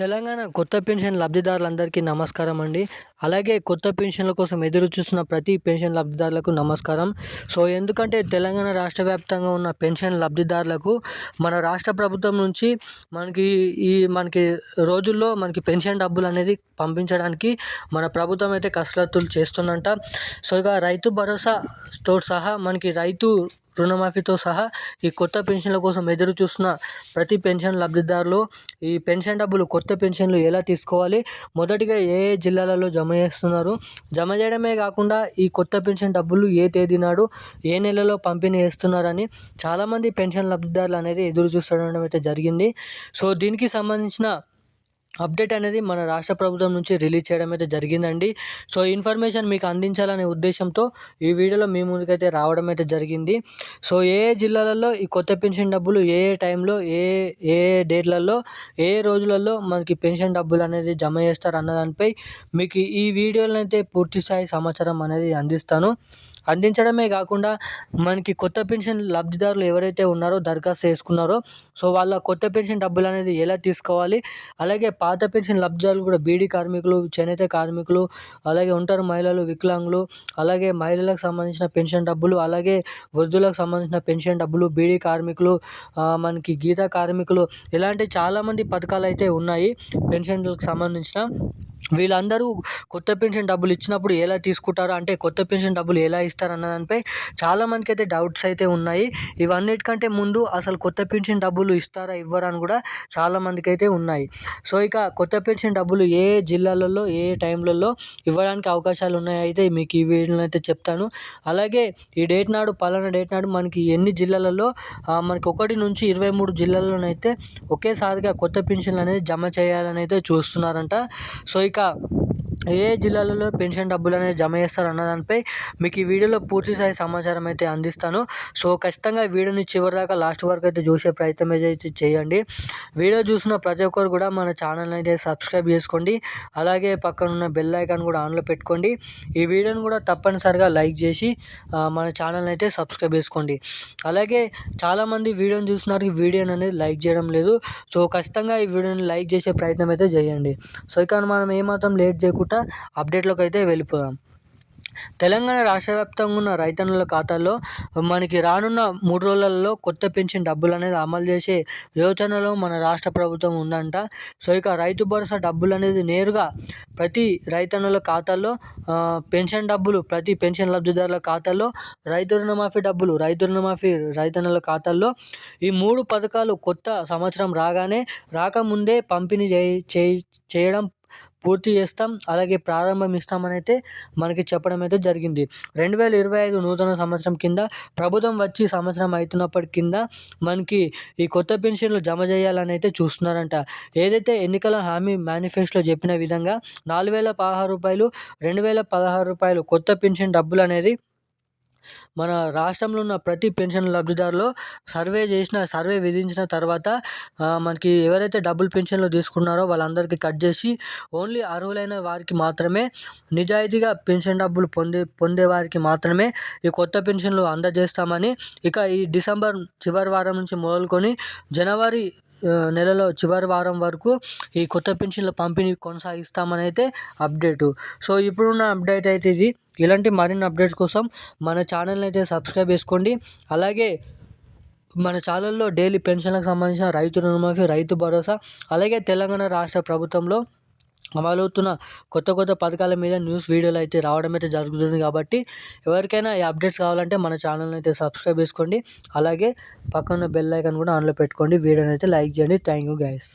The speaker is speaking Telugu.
తెలంగాణ కొత్త పెన్షన్ లబ్ధిదారులందరికీ నమస్కారం అండి. అలాగే కొత్త పెన్షన్ల కోసం ఎదురు చూస్తున్న ప్రతి పెన్షన్ లబ్ధిదారులకు నమస్కారం. ఎందుకంటే తెలంగాణ రాష్ట్ర వ్యాప్తంగా ఉన్న పెన్షన్ లబ్ధిదారులకు మన రాష్ట్ర ప్రభుత్వం నుంచి మనకి రోజుల్లో పెన్షన్ డబ్బులు అనేది పంపించడానికి మన ప్రభుత్వం అయితే కసరత్తులు చేస్తుందంట. ఇక రైతు భరోసాతో సహా మనకి రైతు రుణమాఫీతో సహా ఈ కొత్త పెన్షన్ల కోసం ఎదురు చూస్తున్న ప్రతి పెన్షన్ లబ్ధిదారులు ఈ పెన్షన్ డబ్బులు కొత్త పెన్షన్లు ఎలా తీసుకోవాలి, మొదటిగా ఏ ఏ జిల్లాలలో జమ చేస్తున్నారు, జమ చేయడమే కాకుండా ఈ కొత్త పెన్షన్ డబ్బులు ఏ తేదీ నాడు ఏ నెలలో పంపిణీ చేస్తున్నారని చాలామంది పెన్షన్ లబ్ధిదారులు అనేది ఎదురు చూస్తుండడం అయితే జరిగింది. దీనికి సంబంధించిన అప్డేట్ అనేది మన రాష్ట్ర ప్రభుత్వం నుంచి రిలీజ్ చేయడం అయితే జరిగిందండి. ఇన్ఫర్మేషన్ మీకు అందించాలనే ఉద్దేశంతో ఈ వీడియోలో మీ ముందుకైతే రావడం అయితే జరిగింది. ఏ ఏ జిల్లాలలో ఈ కొత్త పెన్షన్ డబ్బులు ఏ ఏ టైంలో ఏ ఏ డేట్లలో ఏ రోజులలో మనకి పెన్షన్ డబ్బులు అనేది జమ చేస్తారు అన్న దానిపై మీకు ఈ వీడియోలో అయితే పూర్తి స్థాయి సమాచారం అనేది అందించడమే కాకుండా మనకి కొత్త పెన్షన్ లబ్ధిదారులు ఎవరైతే ఉన్నారో దరఖాస్తు చేసుకున్నారో వాళ్ళ కొత్త పెన్షన్ డబ్బులు అనేది ఎలా తీసుకోవాలి, అలాగే పాత పెన్షన్ లబ్ధిదారులు కూడా బీడీ కార్మికులు, చేనేత కార్మికులు, అలాగే ఒంటరి మహిళలు, వికలాంగులు, అలాగే మహిళలకు సంబంధించిన పెన్షన్ డబ్బులు, అలాగే వృద్ధులకు సంబంధించిన పెన్షన్ డబ్బులు, బీడీ కార్మికులు, మనకి గీత కార్మికులు, ఇలాంటి చాలామంది పథకాలు అయితే ఉన్నాయి పెన్షన్లకు సంబంధించిన. వీళ్ళందరూ కొత్త పెన్షన్ డబ్బులు ఇచ్చినప్పుడు ఎలా తీసుకుంటారు, అంటే కొత్త పెన్షన్ డబ్బులు ఎలా ఇస్తారు అన్న దానిపై చాలామందికి అయితే డౌట్స్ అయితే ఉన్నాయి. ఇవన్నిటికంటే ముందు అసలు కొత్త పెన్షన్ డబ్బులు ఇస్తారా ఇవ్వరా అని కూడా చాలామందికి అయితే ఉన్నాయి. ఇక కొత్త పెన్షన్ డబ్బులు ఏ జిల్లాలలో ఏ టైంలలో ఇవ్వడానికి అవకాశాలు ఉన్నాయో అయితే మీకు ఈ వీడియోలో అయితే చెప్తాను. అలాగే ఈ డేట్ నాడు పలానా డేట్ నాడు మనకి ఎన్ని జిల్లాలలో మనకి 1 నుంచి 23 జిల్లాల్లోనైతే ఒకేసారిగా కొత్త పెన్షన్లు అనేది జమ చేయాలని అయితే చూస్తున్నారంట. ఇక ఏ జిల్లాలలో పెన్షన్ డబ్బులు అనేది జమ చేస్తారు అన్న దానిపై మీకు ఈ వీడియోలో పూర్తి స్థాయి సమాచారం అయితే అందిస్తాను. ఖచ్చితంగా వీడియోని చివరి దాకా లాస్ట్ వరకు అయితే చూసే ప్రయత్నం అయితే చేయండి. వీడియో చూసిన ప్రతి ఒక్కరు కూడా మన ఛానల్ని అయితే సబ్స్క్రైబ్ చేసుకోండి. అలాగే పక్కన ఉన్న బెల్ ఐకాన్ కూడా ఆన్లో పెట్టుకోండి. ఈ వీడియోని కూడా తప్పనిసరిగా లైక్ చేసి మన ఛానల్ని అయితే సబ్స్క్రైబ్ చేసుకోండి. అలాగే చాలామంది వీడియోని చూస్తున్నారు, ఈ వీడియోని అనేది లైక్ చేయడం లేదు. ఖచ్చితంగా ఈ వీడియోని లైక్ చేసే ప్రయత్నం అయితే చేయండి. ఇక మనం ఏమాత్రం లేట్ చేయకుండా అప్డేట్లోకి అయితే వెళ్ళిపోదాం. తెలంగాణ రాష్ట్ర వ్యాప్తంగా ఉన్న రైతన్నుల ఖాతాల్లో మనకి రానున్న 3 రోజులలో కొత్త పెన్షన్ డబ్బులు అనేది అమలు చేసే యోచనలో మన రాష్ట్ర ప్రభుత్వం ఉందంట. ఇక రైతు భరోసా డబ్బులు అనేది నేరుగా ప్రతి రైతన్నుల ఖాతాల్లో పెన్షన్ డబ్బులు ప్రతి పెన్షన్ లబ్ధిదారుల ఖాతాల్లో, రైతు రుణమాఫీ డబ్బులు రైతన్నుల ఖాతాల్లో ఈ 3 పథకాలు కొత్త సంవత్సరం రాకముందే పంపిణీ చేయడం పూర్తి చేస్తాం, అలాగే ప్రారంభమిస్తామని అయితే మనకి చెప్పడం అయితే జరిగింది. 2025 నూతన సంవత్సరం కింద ప్రభుత్వం వచ్చి సంవత్సరం అవుతున్నప్పటి కింద మనకి ఈ కొత్త పెన్షన్లు జమ చేయాలని అయితే చూస్తున్నారంట. ఏదైతే ఎన్నికల హామీ మేనిఫెస్టోలో చెప్పిన విధంగా 4,016 రూపాయలు, 2,016 రూపాయలు కొత్త పెన్షన్ డబ్బులు అనేది మన రాష్ట్రంలో ఉన్న ప్రతి పెన్షన్ లబ్ధిదారులు సర్వే విధించిన తర్వాత మనకి ఎవరైతే డబుల్ పెన్షన్లు తీసుకున్నారో వాళ్ళందరికీ కట్ చేసి ఓన్లీ అర్హులైన వారికి మాత్రమే, నిజాయితీగా పెన్షన్ డబ్బులు పొందే వారికి మాత్రమే ఈ కొత్త పెన్షన్లు అందజేస్తామని, ఇక ఈ డిసెంబర్ చివరి వారం నుంచి మొదలుకొని జనవరి నెలలో చివరి వారం వరకు ఈ కొత్త పెన్షన్ల పంపిణీ కొనసాగిస్తామని అయితే అప్డేటు. ఇప్పుడున్న అప్డేట్ అయితే ఇది. ఇలాంటి మరిన్ని అప్డేట్స్ కోసం మన ఛానల్ని అయితే సబ్స్క్రైబ్ చేసుకోండి. అలాగే మన ఛానల్లో డైలీ పెన్షన్లకు సంబంధించిన రైతు రుణమాఫీ, రైతు భరోసా, అలాగే తెలంగాణ రాష్ట్ర ప్రభుత్వంలో అమలవుతున్న కొత్త పథకాల మీద న్యూస్ వీడియోలు అయితే రావడం అయితే జరుగుతుంది. కాబట్టి ఎవరికైనా ఈ అప్డేట్స్ కావాలంటే మన ఛానల్ని అయితే సబ్స్క్రైబ్ చేసుకోండి. అలాగే పక్కన బెల్ ఐకాన్ కూడా ఆన్లో పెట్టుకోండి. వీడియోని అయితే లైక్ చేయండి. Thank you guys.